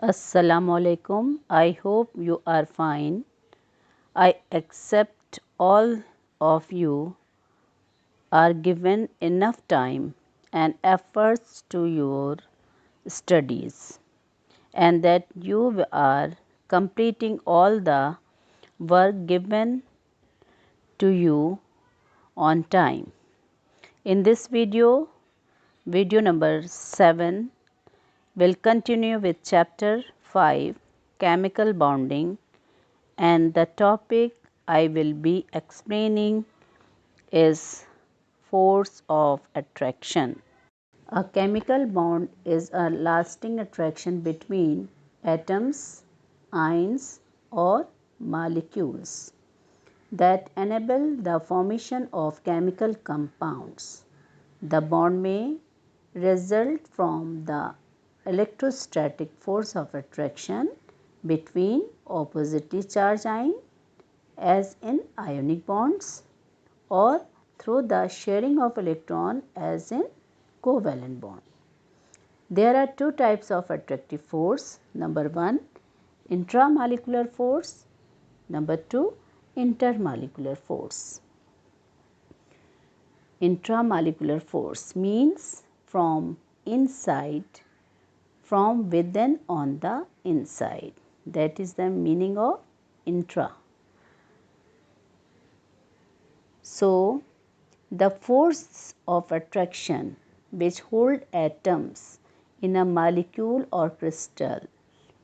Assalamualaikum. I hope you are fine. I accept all of you are given enough time and efforts to your studies and that you are completing all the work given to you on time. In this video number 7, we'll continue with chapter 5, chemical bonding, and the topic I will be explaining is force of attraction. A chemical bond is a lasting attraction between atoms, ions, or molecules that enable the formation of chemical compounds. The bond may result from the electrostatic force of attraction between oppositely charged ions, as in ionic bonds, or through the sharing of electron, as in covalent bond. There are two types of attractive force. Number 1, intramolecular force. Number 2, intermolecular force. Intramolecular force means from inside, from within on the inside. That is the meaning of intra. So, the force of attraction which hold atoms in a molecule or crystal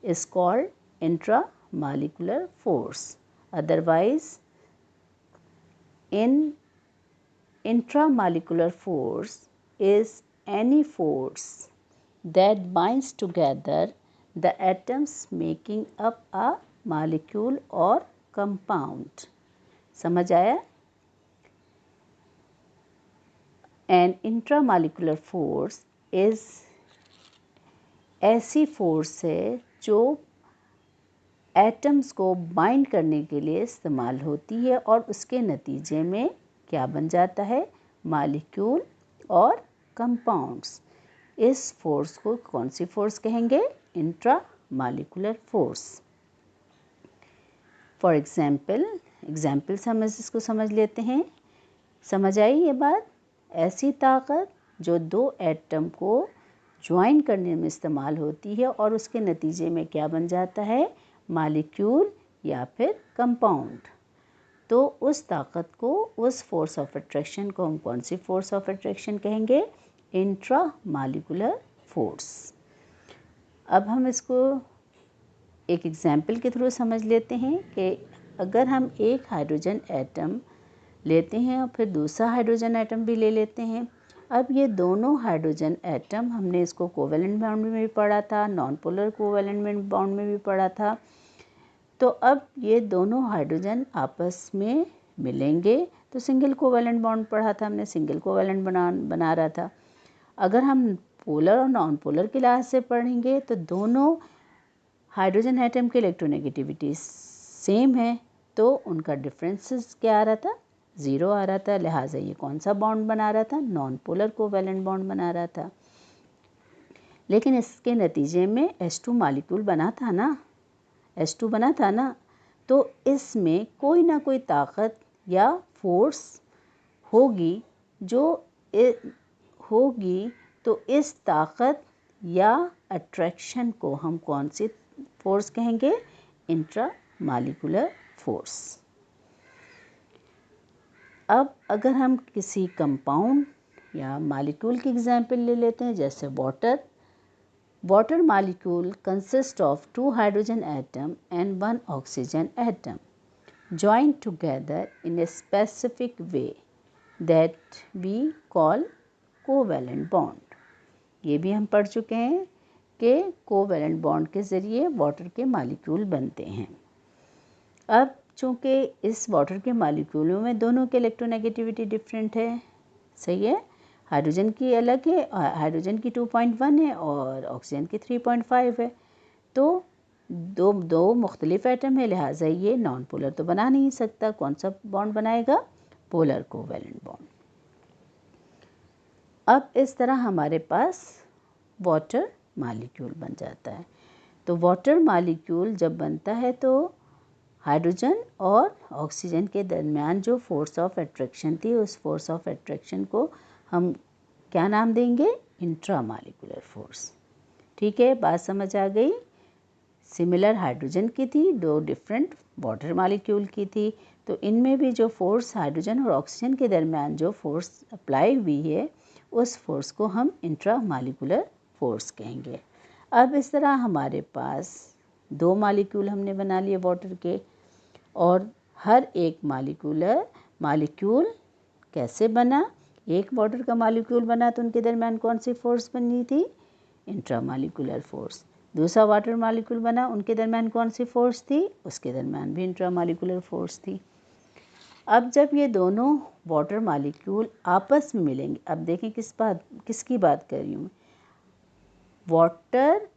is called intramolecular force. Otherwise, intramolecular force is any force that binds together the atoms making up a molecule or compound. समझ आया? An intramolecular force is ऐसी force है जो atoms को bind करने के लिए इस्तेमाल होती है और उसके नतीजे में क्या बन जाता है? मॉलिक्यूल और कंपाउंड्स। इस फोर्स को कौन सी फोर्स कहेंगे? Intramolecular force. फॉर एग्जाम्पल हम इसको समझ लेते हैं। समझ आई ये बात? ऐसी ताकत जो दो एटम को ज्वाइन करने में इस्तेमाल होती है और उसके नतीजे में क्या बन जाता है? मॉलिक्यूल या फिर कंपाउंड। तो उस ताकत को, उस फोर्स ऑफ अट्रैक्शन को हम कौन सी फोर्स ऑफ अट्रैक्शन कहेंगे? Intramolecular force. अब हम इसको एक एग्जाम्पल के थ्रू समझ लेते हैं कि अगर हम एक हाइड्रोजन एटम लेते हैं और फिर दूसरा हाइड्रोजन एटम भी ले लेते हैं। अब ये दोनों हाइड्रोजन एटम, हमने इसको कोवेलेंट बॉन्ड में भी पढ़ा था, नॉन पोलर कोवेलेंट बॉन्ड में भी पढ़ा था। तो अब ये दोनों हाइड्रोजन आपस में मिलेंगे तो सिंगल कोवेलेंट बॉन्ड पढ़ा था हमने, सिंगल कोवेलेंट बना रहा था। अगर हम पोलर और नॉन पोलर के लिहाज से पढ़ेंगे तो दोनों हाइड्रोजन एटम की इलेक्ट्रोनेगेटिविटी सेम है, तो उनका डिफरेंसेस क्या आ रहा था? 0 आ रहा था। लिहाजा ये कौन सा बॉन्ड बना रहा था? नॉन पोलर कोवेलेंट बॉन्ड बना रहा था। लेकिन इसके नतीजे में H2 मॉलिक्यूल बना था ना, H2 बना था ना, तो इसमें कोई ना कोई ताकत या फोर्स होगी जो होगी। तो इस ताकत या अट्रैक्शन को हम कौन सी फोर्स कहेंगे? Intramolecular force. अब अगर हम किसी कंपाउंड या मॉलिक्यूल की एग्जांपल ले लेते हैं, जैसे water molecule consist of 2 hydrogen atom and 1 oxygen atom joined together in a specific way that we call covalent bond। ये भी हम पढ़ चुके हैं कि कोवेलेंट बॉन्ड के ज़रिए वाटर के मॉलिक्यूल बनते हैं। अब चूँकि इस वाटर के मॉलिक्यूलों में दोनों की इलेक्ट्रोनेगेटिविटी डिफरेंट है, सही है? हाइड्रोजन की अलग है, हाइड्रोजन की 2.1 है और ऑक्सीजन की 3.5 है। तो दो मुख्तलिफ एटम है, लिहाजा ये नॉन पोलर तो बना नहीं सकता। कौन सा बॉन्ड बनाएगा? Polar covalent bond. अब इस तरह हमारे पास वाटर मॉलिक्यूल बन जाता है। तो वाटर मॉलिक्यूल जब बनता है तो हाइड्रोजन और ऑक्सीजन के दरमियान जो फोर्स ऑफ अट्रैक्शन थी, उस फोर्स ऑफ अट्रैक्शन को हम क्या नाम देंगे? Intramolecular force. ठीक है, बात समझ आ गई। सिमिलर हाइड्रोजन की थी, दो डिफरेंट वाटर मॉलिक्यूल की थी, तो इनमें भी जो फोर्स हाइड्रोजन और ऑक्सीजन के दरमियान जो फोर्स अप्लाई हुई है, उस फोर्स को हम इंट्रामॉलिक्यूलर फोर्स कहेंगे। अब इस तरह हमारे पास दो मॉलिक्यूल हमने बना लिए वाटर के, और हर एक मॉलिक्यूल कैसे बना? एक वाटर का मॉलिक्यूल बना तो उनके दरमियान कौन सी फोर्स बनी थी? Intramolecular force. दूसरा वाटर मॉलिक्यूल बना, उनके दरमियान कौन सी फोर्स थी? उसके दरमियान भी इंट्रामॉलिक्यूलर फोर्स थी। अब जब ये दोनों वाटर मॉलिक्यूल आपस में मिलेंगे, अब देखें किसकी बात कर रही हूँ।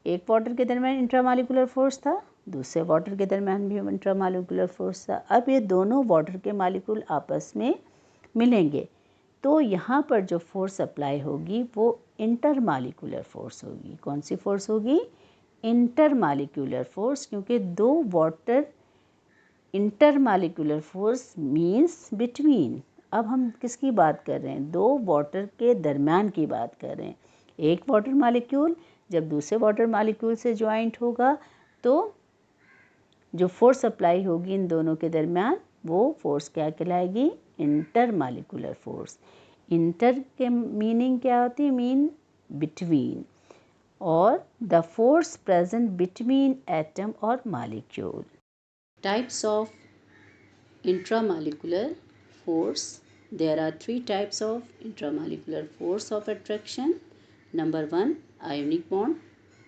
एक वाटर के दरमियान इंट्रामॉलिक्यूलर फोर्स था, दूसरे वाटर के दरमियान भी इंट्रामॉलिक्यूलर फोर्स था। अब ये दोनों वाटर के मॉलिक्यूल आपस में मिलेंगे तो यहाँ पर जो फोर्स अप्लाई होगी वो इंटरमॉलिक्यूलर फोर्स होगी। कौन सी फोर्स होगी? इंटरमॉलिक्यूलर फोर्स, क्योंकि दो water intermolecular force means between. अब हम किसकी बात कर रहे हैं? दो वाटर के दरमियान की बात कर रहे हैं। एक वाटर मॉलिक्यूल जब दूसरे वाटर मॉलिक्यूल से ज्वाइंट होगा तो जो फोर्स अप्लाई होगी इन दोनों के दरमियान, वो फोर्स क्या कहलाएगी? Intermolecular force. इंटर के मीनिंग क्या होती है? मीन बिटवीन, और the force present between atom और molecule. Types of intramolecular force. There are three types of intramolecular force of attraction. Number 1, ionic bond.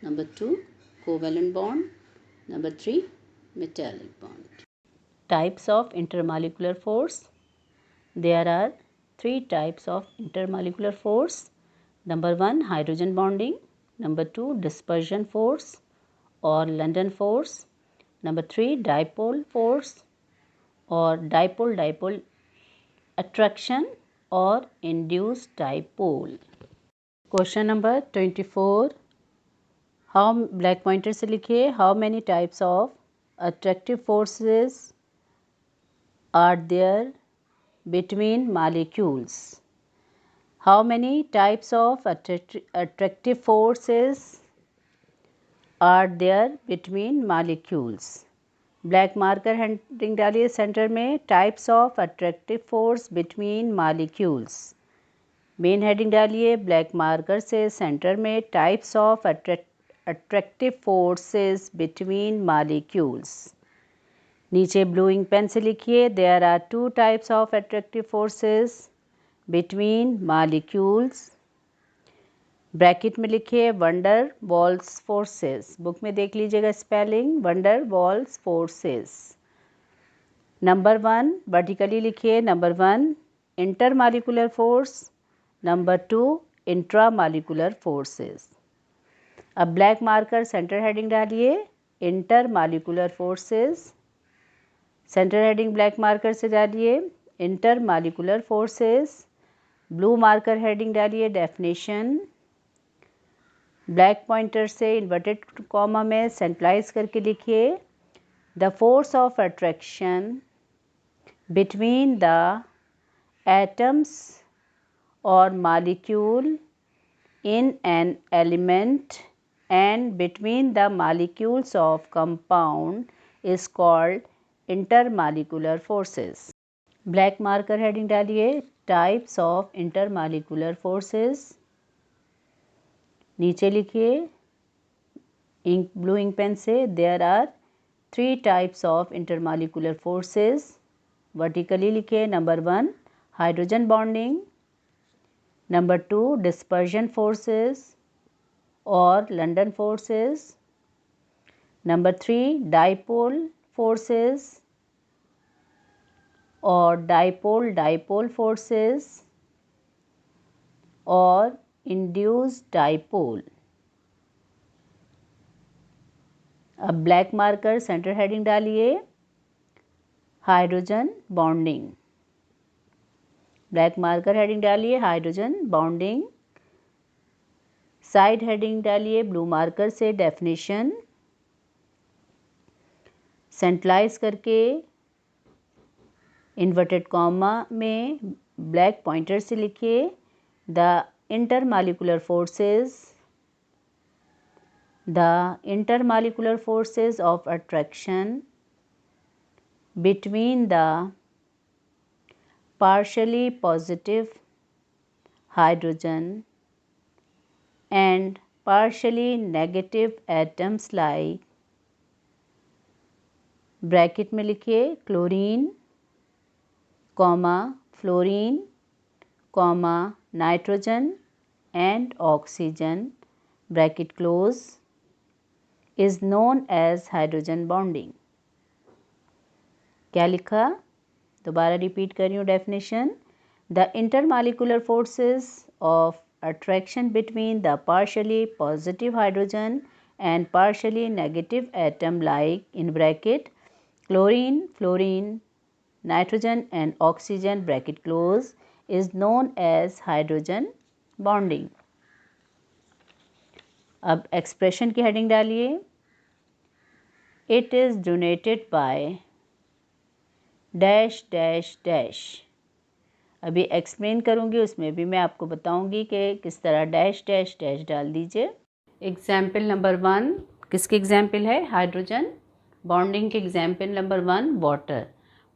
Number 2, covalent bond. Number 3, metallic bond. Types of intermolecular force. There are three types of intermolecular force. Number 1, hydrogen bonding. Number 2, dispersion force or London force. Number 3, dipole force और dipole attraction और induced dipole. Question number 24, हाउ black pointer से लिखिए, how many types of attractive forces are there between molecules? How many types of attractive forces are there between molecules? Black marker heading डालिए center में, types of attractive force between molecules. Main heading डालिए black marker से center में, types of attractive forces between molecules. नीचे blue ink pen से लिखिए, there are two types of attractive forces between molecules. Bracket में लिखिए van der Waals forces. Book में देख लीजिएगा spelling, van der Waals forces. Number 1 vertically लिखिए, number 1 intermolecular force, number 2 intramolecular forces. अब ब्लैक मार्कर सेंटर हेडिंग डालिए, intermolecular forces. Centre heading black marker से डालिए, intermolecular forces. Blue marker heading डालिए, definition. Black pointer से इन्वर्टेड कॉमा में centralise करके लिखिए, the force of attraction between the atoms और molecule in an element and between the molecules of compound is called intermolecular forces. Black marker heading डालिए, types of intermolecular forces. नीचे लिखिए blue ink pen से, there are 3 types of intermolecular forces. Vertically लिखिए, number 1 hydrogen bonding, number 2 dispersion forces और London forces, number 3 dipole forces और dipole forces और induced dipole. अब black marker centre heading डालिए, hydrogen bonding. Black marker heading डालिए, hydrogen bonding. Side heading डालिए blue marker से, definition. Centralize करके inverted comma में ब्लैक पॉइंटर से लिखिए the intermolecular forces of attraction between the partially positive hydrogen and partially negative atoms like bracket में लिखिए chlorine comma fluorine comma nitrogen and oxygen bracket close is known as hydrogen bonding। क्या लिखा? दोबारा repeat कर रही हूँ definition. The intermolecular forces of attraction between the partially positive hydrogen and partially negative atom like in bracket chlorine, fluorine, nitrogen and oxygen bracket close is known as hydrogen bonding. अब expression की heading डालिए it is donated by dash dash dash. अभी explain करूँगी, उसमें भी मैं आपको बताऊँगी कि किस तरह डैश डैश डैश डाल दीजिए। एग्जाम्पल नंबर 1 किसकी एग्जाम्पल है? हाइड्रोजन बॉन्डिंग के एग्जाम्पल नंबर 1 वाटर।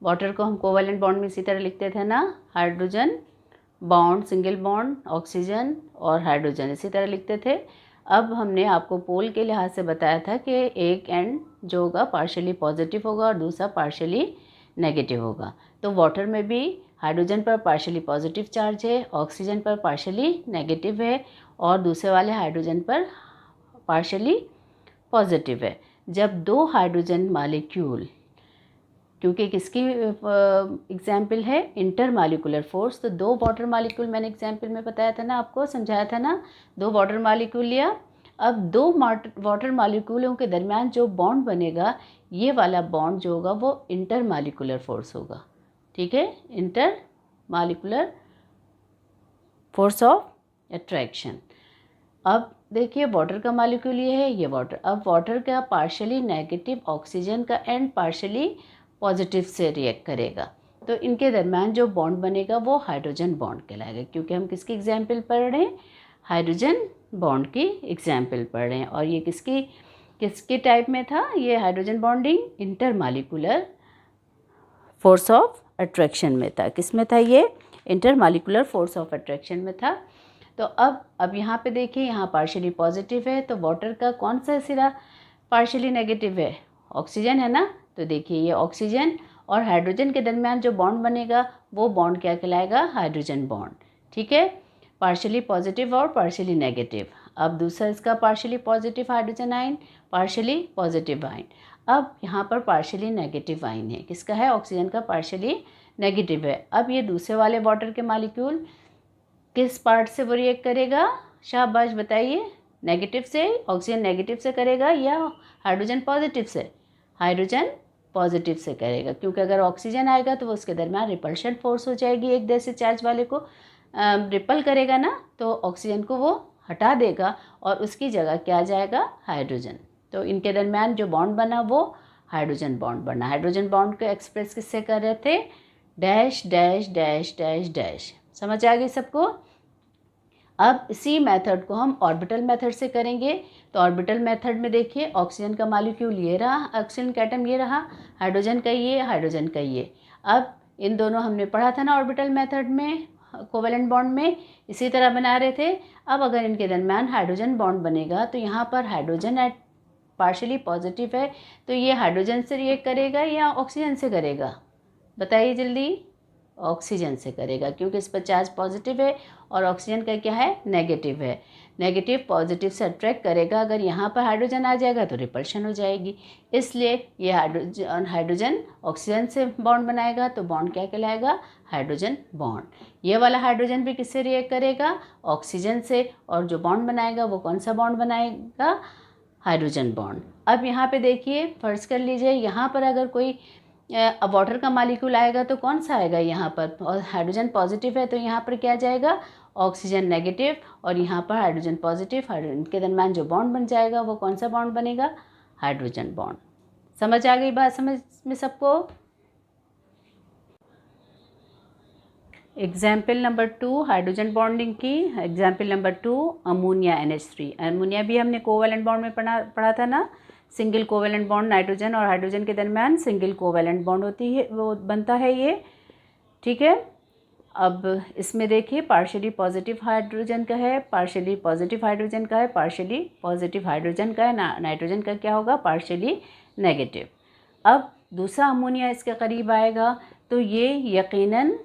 वाटर को हम कोवैलेंट बॉन्ड में इसी तरह लिखते थे ना, hydrogen bond single bond oxygen और हाइड्रोजन इसी तरह लिखते थे। अब हमने आपको पोल के लिहाज से बताया था कि एक एंड जो होगा पार्शियली पॉजिटिव होगा और दूसरा पार्शियली नेगेटिव होगा। तो वाटर में भी हाइड्रोजन पर पार्शियली पॉजिटिव चार्ज है, ऑक्सीजन पर पार्शियली नेगेटिव है और दूसरे वाले हाइड्रोजन पर पार्शियली पॉजिटिव है। जब दो हाइड्रोजन मालिक्यूल, क्योंकि किसकी एग्जाम्पल है? इंटरमॉलिक्यूलर फोर्स, तो दो वाटर मालिक्यूल मैंने एग्जाम्पल में बताया था ना, आपको समझाया था ना, दो वाटर मालिक्यूल लिया। अब दो वाटर मालिक्यूलों के दरमियान जो बॉन्ड बनेगा, ये वाला बॉन्ड जो होगा वो इंटरमॉलिक्यूलर फोर्स होगा। ठीक है, इंटरमॉलिक्यूलर फोर्स ऑफ अट्रैक्शन। अब देखिए वाटर का मालिक्यूल ये है, ये वाटर। अब वाटर का पार्शियली नेगेटिव ऑक्सीजन का एंड पार्शियली पॉजिटिव से रिएक्ट करेगा, तो इनके दरम्यान जो बॉन्ड बनेगा वो हाइड्रोजन बॉन्ड कहलाएगा। क्योंकि हम किसकी एग्जाम्पल पढ़ रहे हैं? हाइड्रोजन बॉन्ड की एग्जाम्पल पढ़ रहे हैं। और ये किसके टाइप में था? ये hydrogen bonding intermolecular force of attraction में था। किस में था ये? इंटरमॉलिक्यूलर फोर्स ऑफ अट्रैक्शन में था। तो अब यहाँ पे देखिए, यहाँ पार्शियली पॉजिटिव है, तो वाटर का कौन सा सिरा पार्शियली नेगेटिव है? ऑक्सीजन है ना। तो देखिए ये ऑक्सीजन और हाइड्रोजन के दरमियान जो बॉन्ड बनेगा वो बॉन्ड क्या कहलाएगा? Hydrogen bond. ठीक है, पार्शियली पॉजिटिव और पार्शियली नेगेटिव। अब दूसरा इसका partially positive hydrogen ion, partially positive ion. अब यहाँ पर पार्शियली नेगेटिव आयन है, किसका है? ऑक्सीजन का पार्शियली नेगेटिव है। अब ये दूसरे वाले वाटर के मालिक्यूल किस पार्ट से वो रिएक्ट करेगा? शाबाश बताइए, नेगेटिव से। ऑक्सीजन नेगेटिव से करेगा या हाइड्रोजन पॉजिटिव से? हाइड्रोजन पॉजिटिव से करेगा, क्योंकि अगर ऑक्सीजन आएगा तो वो उसके दरमियान रिपल्शन फोर्स हो जाएगी, एक जैसे चार्ज वाले को रिपल करेगा ना, तो ऑक्सीजन को वो हटा देगा और उसकी जगह क्या आ जाएगा? हाइड्रोजन। तो इनके दरमियान जो बॉन्ड बना वो हाइड्रोजन बॉन्ड बना। हाइड्रोजन बॉन्ड को एक्सप्रेस किससे कर रहे थे? Dash dash dash dash dash. समझ आ गई सबको? अब इसी मेथड को हम ऑर्बिटल मेथड से करेंगे। तो ऑर्बिटल मेथड में देखिए, ऑक्सीजन का मॉलिक्यूल ये रहा, ऑक्सीजन का एटम ये रहा, हाइड्रोजन का ये, हाइड्रोजन का ये। अब इन दोनों हमने पढ़ा था ना ऑर्बिटल मेथड में, कोवेलेंट बॉन्ड में इसी तरह बना रहे थे। अब अगर इनके दरम्यान हाइड्रोजन बॉन्ड बनेगा तो यहाँ पर हाइड्रोजन एट पार्शियली पॉजिटिव है, तो ये हाइड्रोजन से रिएक्ट करेगा या ऑक्सीजन से करेगा? बताइए जल्दी। ऑक्सीजन से करेगा, क्योंकि इस पर चार्ज पॉजिटिव है और ऑक्सीजन का क्या है? नेगेटिव है। नेगेटिव पॉजिटिव से अट्रैक्ट करेगा, अगर यहाँ पर हाइड्रोजन आ जाएगा तो रिपल्शन हो जाएगी। इसलिए ये हाइड्रोजन ऑक्सीजन से बॉन्ड बनाएगा, तो बॉन्ड क्या कहलाएगा? Hydrogen bond. ये वाला हाइड्रोजन भी किससे रिएक्ट करेगा? ऑक्सीजन से। और जो बॉन्ड बनाएगा वो कौन सा बॉन्ड बनाएगा? Hydrogen bond. अब यहाँ पे देखिए, फर्ज कर लीजिए यहाँ पर अगर कोई अब वाटर का मॉलिक्यूल आएगा तो कौन सा आएगा? यहाँ पर और हाइड्रोजन पॉजिटिव है, तो यहाँ पर क्या जाएगा? ऑक्सीजन नेगेटिव और यहाँ पर हाइड्रोजन पॉजिटिव। हाइड्रोजन के दरम्यान जो बॉन्ड बन जाएगा वो कौन सा बॉन्ड बनेगा? Hydrogen bond. समझ आ गई बात समझ में सबको? एग्जाम्पल नंबर 2 हाइड्रोजन बॉन्डिंग की। Example number 2 ammonia NH3। Ammonia भी हमने कोवैलेंट बॉन्ड में पढ़ा था ना, सिंगल कोवैलेंट बॉन्ड नाइट्रोजन और हाइड्रोजन के दरम्यान सिंगल कोवैलेंट बॉन्ड होती है, वो बनता है ये, ठीक है। अब इसमें देखिए पार्शियली पॉजिटिव हाइड्रोजन का है, पार्शियली पॉजिटिव हाइड्रोजन का है, पार्शियली पॉजिटिव हाइड्रोजन का है, नाइट्रोजन का क्या होगा, पार्शियली नेगेटिव। अब दूसरा अमोनिया इसके करीब आएगा तो ये यकीनन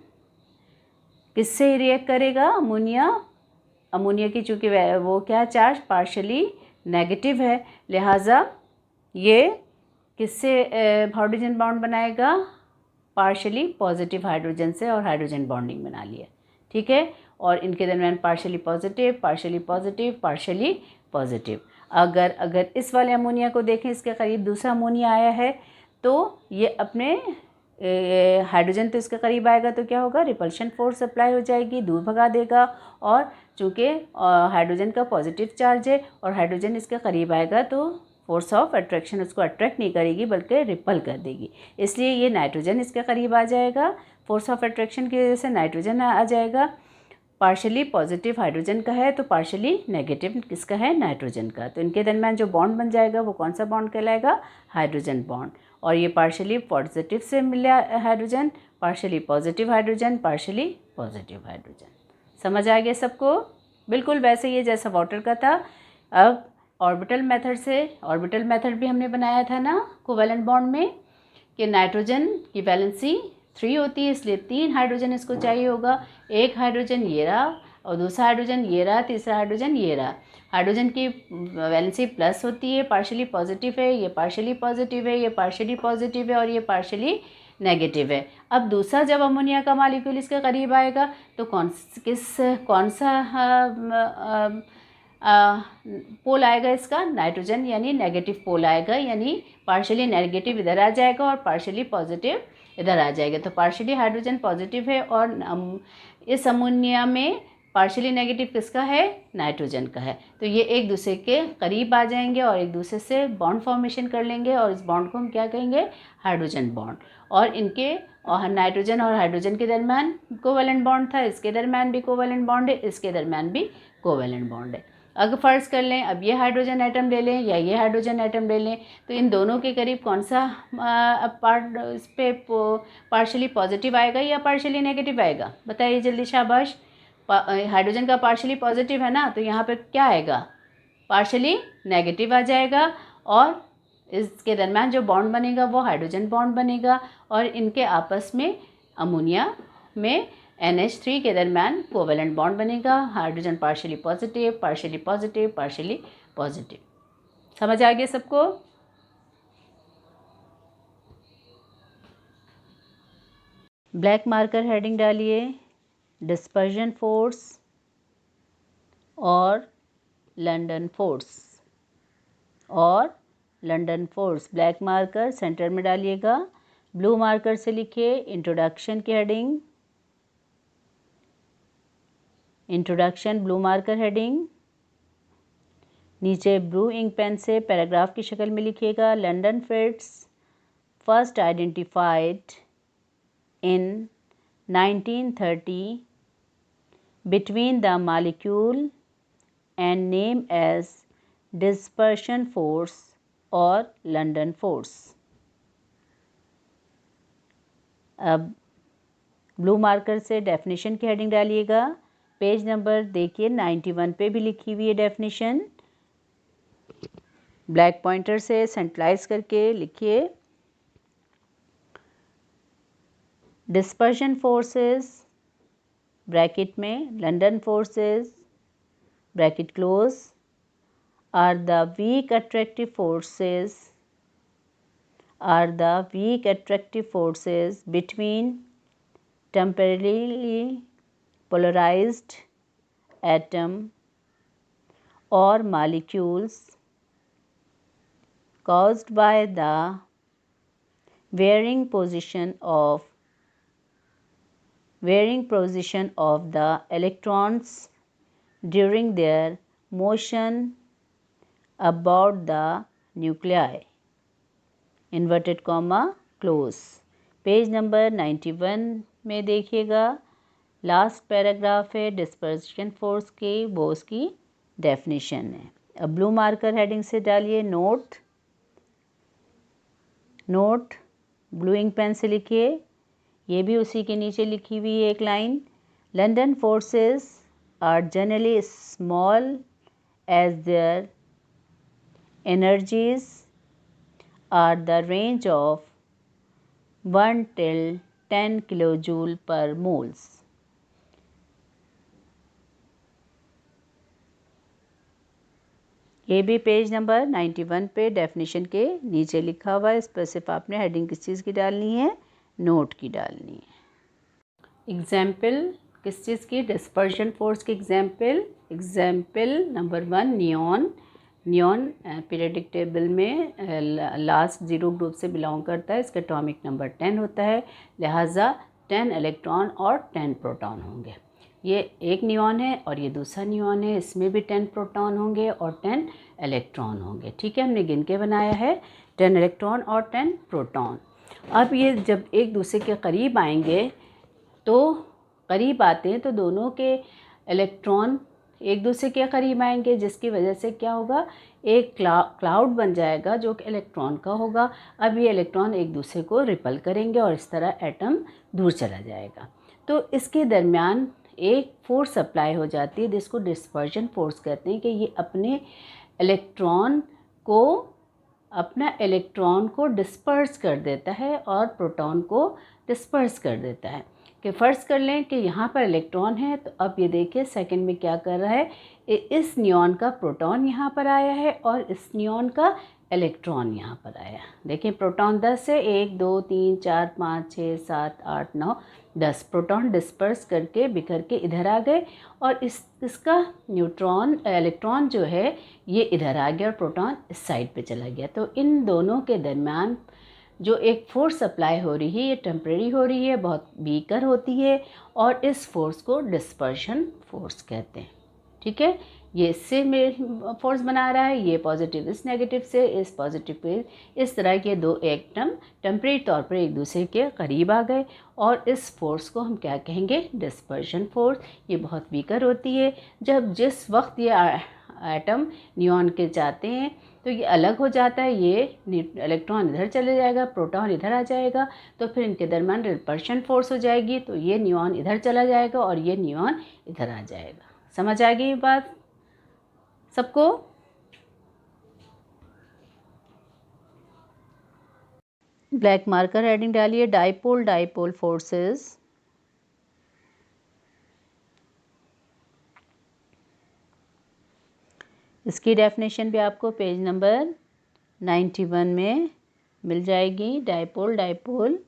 किससे रिएक्ट करेगा, अमोनिया की चूँकि वो क्या चार्ज पार्शियली नेगेटिव है, लिहाजा ये किससे हाइड्रोजन बॉन्ड बनाएगा, पार्शियली पॉजिटिव हाइड्रोजन से, और हाइड्रोजन बॉन्डिंग बना लिया, ठीक है। और इनके दरम्यान partially positive, partially positive, partially positive. अगर इस वाले अमोनिया को देखें, इसके करीब दूसरा अमोनिया आया है तो ये अपने हाइड्रोजन तो इसके करीब आएगा तो क्या होगा, रिपल्शन फोर्स अप्लाई हो जाएगी, दूर भगा देगा। और चूँकि हाइड्रोजन का पॉजिटिव चार्ज है और हाइड्रोजन इसके करीब आएगा तो फोर्स ऑफ अट्रैक्शन उसको अट्रैक्ट नहीं करेगी बल्कि रिपल कर देगी, इसलिए ये नाइट्रोजन इसके करीब आ जाएगा। फोर्स ऑफ अट्रैक्शन की वजह से नाइट्रोजन आ जाएगा। पार्शियली पॉजिटिव हाइड्रोजन का है तो पार्शियली नेगेटिव किसका है, नाइट्रोजन का। तो इनके दरम्यान जो बॉन्ड बन जाएगा वो कौन सा बॉन्ड कहलाएगा, हाइड्रोजन बॉन्ड। और ये पार्शियली पॉजिटिव से मिला hydrogen, partially positive hydrogen, partially positive hydrogen. समझ आ गया सबको? बिल्कुल वैसे ही जैसा वाटर का था। अब ऑर्बिटल मेथड भी हमने बनाया था ना कोवैलेंट बॉन्ड में, कि नाइट्रोजन की वैलेंसी 3 होती है, इसलिए 3 हाइड्रोजन इसको चाहिए होगा। एक हाइड्रोजन ये रहा और दूसरा हाइड्रोजन ये रहा, तीसरा हाइड्रोजन ये रहा। हाइड्रोजन की वैलेंसी प्लस होती है, पार्शियली पॉजिटिव है, ये पार्शियली पॉजिटिव है, ये पार्शियली पॉजिटिव है और ये पार्शियली नेगेटिव है। अब दूसरा जब अमोनिया का मॉलिक्यूल इसके करीब आएगा तो कौन सा पोल आएगा इसका, नाइट्रोजन, यानी नेगेटिव पोल आएगा, यानी पार्शियली नेगेटिव इधर आ जाएगा और पार्शियली पॉजिटिव इधर आ जाएगा। तो पार्शियली हाइड्रोजन पॉजिटिव है और इस अमोनिया में पार्शियली नेगेटिव किसका है, नाइट्रोजन का है। तो ये एक दूसरे के करीब आ जाएंगे और एक दूसरे से बॉन्ड फॉर्मेशन कर लेंगे और इस बॉन्ड को हम क्या कहेंगे, हाइड्रोजन बॉन्ड। और इनके और नाइट्रोजन और हाइड्रोजन के दरम्यान कोवैलेंट बॉन्ड था, इसके दरम्यान भी कोवैलेंट बॉन्ड है, इसके दरम्यान भी कोवैलेंट बॉन्ड है। अगर फ़र्ज़ कर लें अब ये हाइड्रोजन एटम ले लें या ये हाइड्रोजन एटम ले लें तो इन दोनों के करीब कौन सा पार्ट इस पे पार्शियली पॉजिटिव आएगा या पार्शियली नेगेटिव आएगा, बताइए जल्दी शाबाश। हाइड्रोजन का पार्शियली पॉजिटिव है ना, तो यहाँ पे क्या आएगा, पार्शियली नेगेटिव आ जाएगा और इसके दरम्यान जो बॉन्ड बनेगा वो हाइड्रोजन बॉन्ड बनेगा और इनके आपस में अमोनिया में NH3 के दरम्यान कोवैलेंट बॉन्ड बनेगा, hydrogen partially positive, partially positive, partially positive. समझ आ गया सबको? ब्लैक मार्कर हेडिंग डालिए, डिस्पर्जन फोर्स और London force. Black marker centre में डालिएगा, ब्लू मार्कर से लिखिए इंट्रोडक्शन की heading, introduction blue marker heading. नीचे ब्लू इंक पेन से पैराग्राफ की शक्ल में लिखिएगा, London fits first identified in 1930 between the molecule and named as dispersion force or London force। अब ब्लू मार्कर से डेफिनेशन की हेडिंग डालिएगा, पेज नंबर देखिए 91 पे भी लिखी हुई है डेफिनेशन। ब्लैक पॉइंटर से सेंट्रलाइज करके लिखिए, डिस्पर्शन फोर्सेस ब्रैकेट में London forces bracket close are the weak attractive forces between temporarily polarized atom or molecules caused by the varying position of the electrons during their motion about the nuclei। Inverted comma close. Page number 91 में देखिएगा, last paragraph है dispersion force की, वो उसकी definition है। अब blue marker heading से डालिए note, note blue ink pen से लिखिए, ये भी उसी के नीचे लिखी हुई है एक line, London forces are generally small as their energies are the range of 1 till 10 kilojoule per moles. ये भी पेज नंबर 91 पे डेफिनेशन के नीचे लिखा हुआ है। इस पर सिर्फ आपने हेडिंग किस चीज़ की डालनी है, नोट की डालनी है। एग्जाम्पल किस चीज़ की, डिस्पर्शन फोर्स की example. Example number 1 neon. Neon periodic table में लास्ट 0 ग्रुप से बिलोंग करता है, इसका एटॉमिक नंबर 10 होता है, लिहाजा 10 इलेक्ट्रॉन और 10 प्रोटॉन होंगे। ये एक नियॉन है और ये दूसरा नियॉन है, इसमें भी 10 प्रोटॉन होंगे और 10 इलेक्ट्रॉन होंगे। ठीक है, हमने गिन के बनाया है 10 इलेक्ट्रॉन और 10 प्रोटॉन। अब ये जब एक दूसरे के करीब आएंगे तो करीब आते हैं तो दोनों के इलेक्ट्रॉन एक दूसरे के करीब आएंगे, जिसकी वजह से क्या होगा, एक क्लाउड बन जाएगा जो कि इलेक्ट्रॉन का होगा। अब ये इलेक्ट्रॉन एक दूसरे को रिपल करेंगे और इस तरह एटम दूर चला जाएगा। तो इसके दरमियान एक फोर्स अप्लाई हो जाती है जिसको डिस्पर्जन फोर्स कहते हैं, कि ये अपने इलेक्ट्रॉन को डिस्पर्स कर देता है और प्रोटॉन को डिस्पर्स कर देता है। कि फ़र्ज़ कर लें कि यहाँ पर इलेक्ट्रॉन है, तो अब ये देखिए सेकंड में क्या कर रहा है, इस नियॉन का प्रोटॉन यहाँ पर आया है और इस नियॉन का इलेक्ट्रॉन यहाँ पर आया। देखिए प्रोटॉन 10 है, 1 2 3 4 5 6 7 8 9 10 प्रोटॉन डिस्पर्स करके बिखर के इधर आ गए और इसका इलेक्ट्रॉन जो है ये इधर आ गया और प्रोटॉन इस साइड पे चला गया। तो इन दोनों के दरमियान जो एक फोर्स अप्लाई हो रही है ये टेम्परेरी हो रही है, बहुत वीकर होती है और इस फोर्स को डिस्पर्शन फोर्स कहते हैं। ठीक है, ये इससे फोर्स बना रहा है, ये पॉजिटिव इस नेगेटिव से, इस पॉजिटिव पे, इस तरह के दो एटम टेम्परेरी तौर पर एक दूसरे के करीब आ गए और इस फोर्स को हम क्या कहेंगे, डिस्पर्शन फोर्स। ये बहुत वीकर होती है। जब जिस वक्त ये एटम नियॉन के जाते हैं तो ये अलग हो जाता है, ये इलेक्ट्रॉन इधर चले जाएगा, प्रोटॉन इधर आ जाएगा, तो फिर इनके दरमियान रिपल्शन फोर्स हो जाएगी, तो ये नियॉन इधर चला जाएगा और ये नियॉन इधर आ जाएगा। समझ आ गई ये बात सबको? ब्लैक मार्कर हेडिंग डालिए, डाइपोल डाइपोल फोर्सेस। इसकी डेफिनेशन भी आपको पेज नंबर 91 में मिल जाएगी। Dipole dipole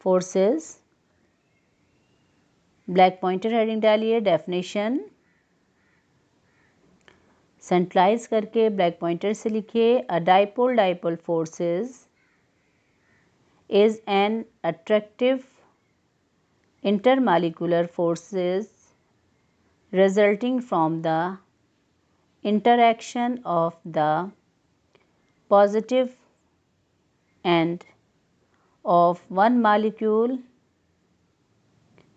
forces, black pointer heading डालिए, डेफिनेशन सेंट्रलाइज करके ब्लैक पॉइंटर से लिखिए, अ dipole dipole forces is an attractive intermolecular forces resulting from the interaction of the positive end of one molecule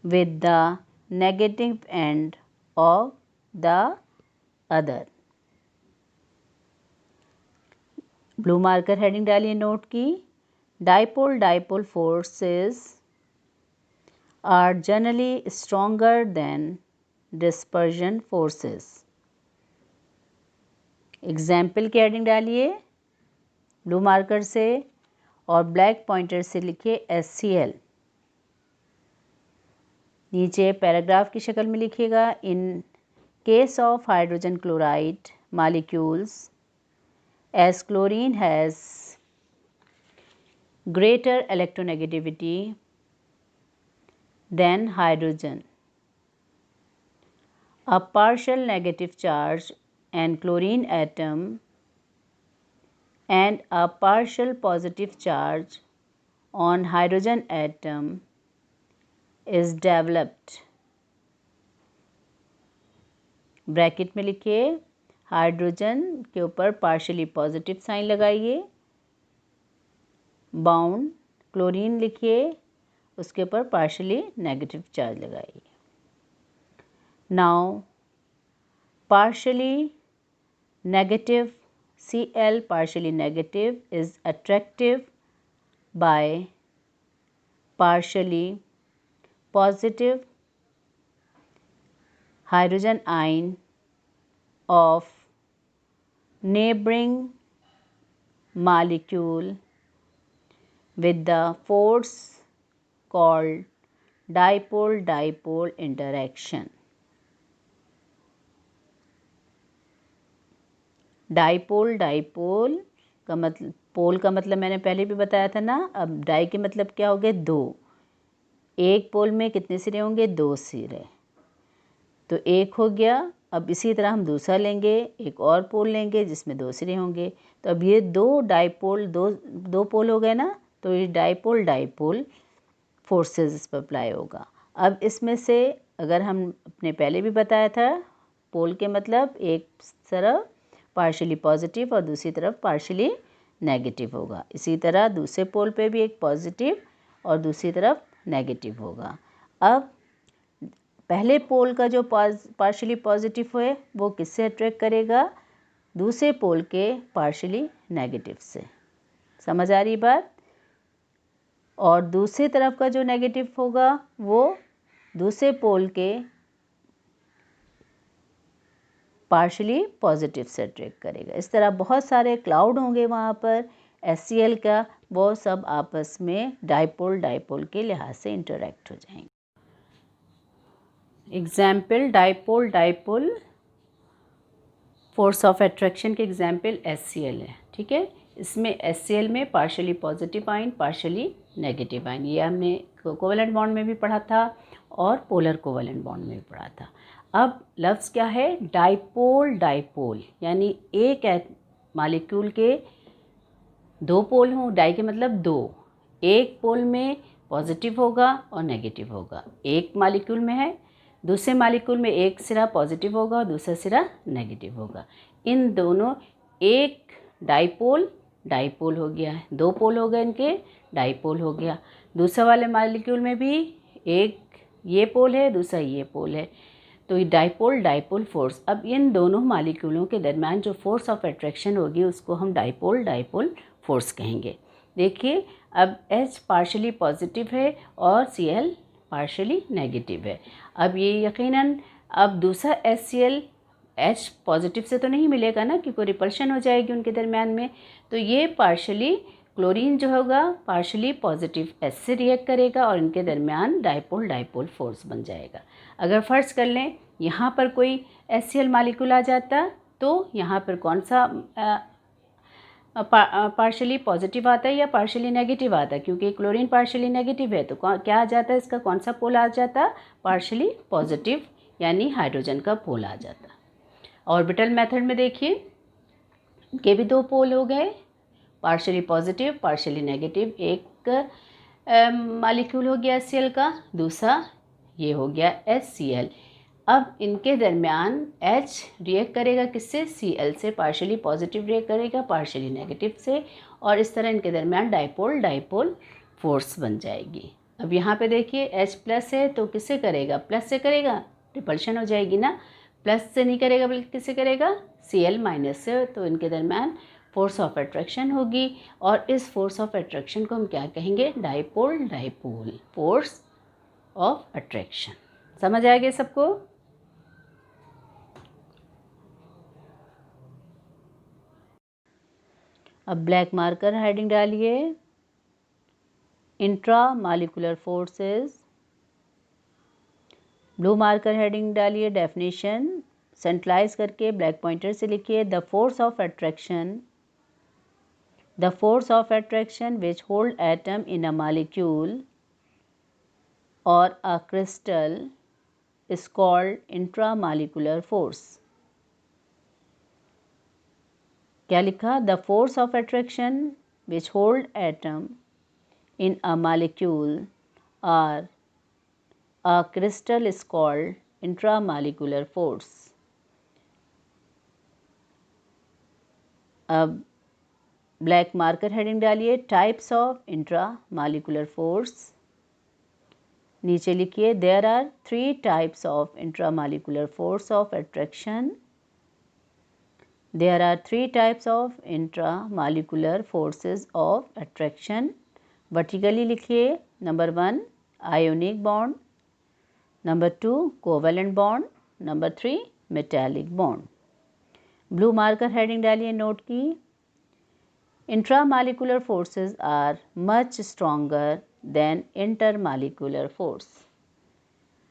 with the negative end of the other। Blue marker heading डालिए note की, dipole dipole forces are generally stronger than dispersion forces। Example की heading डालिए blue marker से और black pointer से लिखिए HCl। नीचे paragraph की शक्ल में लिखिएगा, in case of hydrogen chloride molecules as chlorine has greater electronegativity than hydrogen, a partial negative charge and chlorine atom and a partial positive charge on hydrogen atom is developed। Bracket में लिखिए, hydrogen के ऊपर partially positive sign लगाइए bound chlorine लिखिए, उसके ऊपर partially negative charge लगाइए। Now partially negative Cl partially negative is attractive by partially positive hydrogen ion of neighboring molecule with the force called dipole-dipole interaction. Dipole, dipole का मतलब, पोल का मतलब मैंने पहले भी बताया था ना। अब डाई के मतलब क्या हो गए? दो। एक पोल में कितने सिरे होंगे? दो सिरे। तो एक हो गया। अब इसी तरह हम दूसरा लेंगे, एक और पोल लेंगे जिसमें दो सिरे होंगे। तो अब ये दो डाइपोल, दो पोल हो गए ना, तो ये डाइपोल डाइपोल फोर्सेस इस पर अप्लाई होगा। अब इसमें से अगर हम अपने पहले भी बताया था, पोल के मतलब एक तरफ पार्शियली पॉजिटिव और दूसरी तरफ पार्शियली नेगेटिव होगा। इसी तरह दूसरे पोल पे भी एक पॉजिटिव और दूसरी तरफ नेगेटिव होगा। अब पहले पोल का जो पार्शियली पॉजिटिव है वो किससे अट्रैक्ट करेगा? दूसरे पोल के पार्शियली नेगेटिव से। समझ आ रही बात? और दूसरी तरफ का जो नेगेटिव होगा वो दूसरे पोल के पार्शियली पॉजिटिव से अट्रैक्ट करेगा। इस तरह बहुत सारे क्लाउड होंगे वहाँ पर HCl का, वो सब आपस में डाइपोल डाइपोल के लिहाज से इंटरैक्ट हो जाएंगे। Example dipole dipole force of attraction के एग्जाम्पल HCl है। ठीक है, इसमें HCl में partially positive ion, partially negative ion, ये हमने कोवेलेंट बॉन्ड में भी पढ़ा था और पोलर कोवेलेंट बॉन्ड में भी पढ़ा था। अब लफ्ज़ क्या है? डाइपोल डाइपोल, यानी एक मॉलिक्यूल के दो पोल हों। डाई के मतलब दो, एक पोल में पॉजिटिव होगा और नेगेटिव होगा। एक मॉलिक्यूल में है, दूसरे मॉलिक्यूल में एक सिरा पॉजिटिव होगा और दूसरा सिरा नेगेटिव होगा। इन दोनों एक डाइपोल डाइपोल हो गया है, दो पोल हो गए इनके, डाइपोल हो गया। दूसरा वाले मॉलिक्यूल में भी एक ये पोल है, दूसरा ये पोल है, तो ये डाइपोल डाइपोल फोर्स। अब इन दोनों मॉलिक्यूलों के दरम्यान जो फोर्स ऑफ अट्रैक्शन होगी उसको हम डाइपोल डाइपोल फोर्स कहेंगे। देखिए, अब H पार्शियली पॉजिटिव है और Cl पार्शियली नेगेटिव है। अब ये यकीनन अब दूसरा HCl H पॉजिटिव से तो नहीं मिलेगा ना, क्योंकि रिपल्शन हो जाएगी उनके दरम्यान में। तो ये पार्शियली क्लोरीन जो होगा पार्शियली पॉजिटिव H से रिएक्ट करेगा और इनके दरमियान डाइपोल डाइपोल फोर्स बन जाएगा। अगर फ़र्ज़ कर लें यहाँ पर कोई HCl मॉलिक्यूल आ जाता तो यहाँ पर कौन सा पार्शियली पॉजिटिव आता है या पार्शियली नेगेटिव आता है? क्योंकि क्लोरीन पार्शियली नेगेटिव है तो क्या आ जाता है? इसका कौन सा पोल आ जाता? पार्शियली पॉजिटिव, यानी हाइड्रोजन का पोल आ जाता। ऑर्बिटल मेथड में देखिए, इनके भी दो पोल हो गए, पार्शियली पॉजिटिव पार्शियली नेगेटिव। एक मॉलिक्यूल हो गया HCl का, दूसरा ये हो गया HCl। अब इनके दरमियान H रिएक्ट करेगा किससे? Cl से। पार्शियली पॉजिटिव रिएक्ट करेगा पार्शियली नेगेटिव से, और इस तरह इनके दरमियान डाइपोल डाइपोल फोर्स बन जाएगी। अब यहाँ पे देखिए H प्लस है तो किससे करेगा? प्लस से करेगा, रिपल्शन हो जाएगी ना। प्लस से नहीं करेगा बल्कि किससे करेगा? Cl माइनस से। तो इनके दरमियान फोर्स ऑफ अट्रैक्शन होगी, और इस फोर्स ऑफ अट्रैक्शन को हम क्या कहेंगे? Dipole dipole force of attraction. समझ आ गया सबको? अब ब्लैक मार्कर हेडिंग डालिए, intra molecular forces. Blue marker heading डालिए, डेफिनेशन सेंट्रलाइज करके ब्लैक पॉइंटर से लिखिए, the force of attraction which hold atom in a molecule और a crystal is called intramolecular force। क्या लिखा? The force of attraction which hold atom in a molecule or a crystal is called intramolecular force। अब black marker heading डालिए, types of intra molecular force. नीचे लिखिए, there are 3 types of intra molecular force of attraction. There are 3 types of intramolecular forces of attraction. Vertically लिखिए, number 1 ionic bond, number 2 covalent bond, number 3 metallic bond. Blue marker heading डालिए note की, intramolecular forces are much stronger than intermolecular force.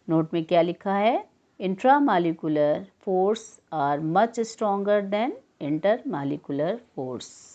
Note में क्या लिखा है, intramolecular force are much stronger than intermolecular force.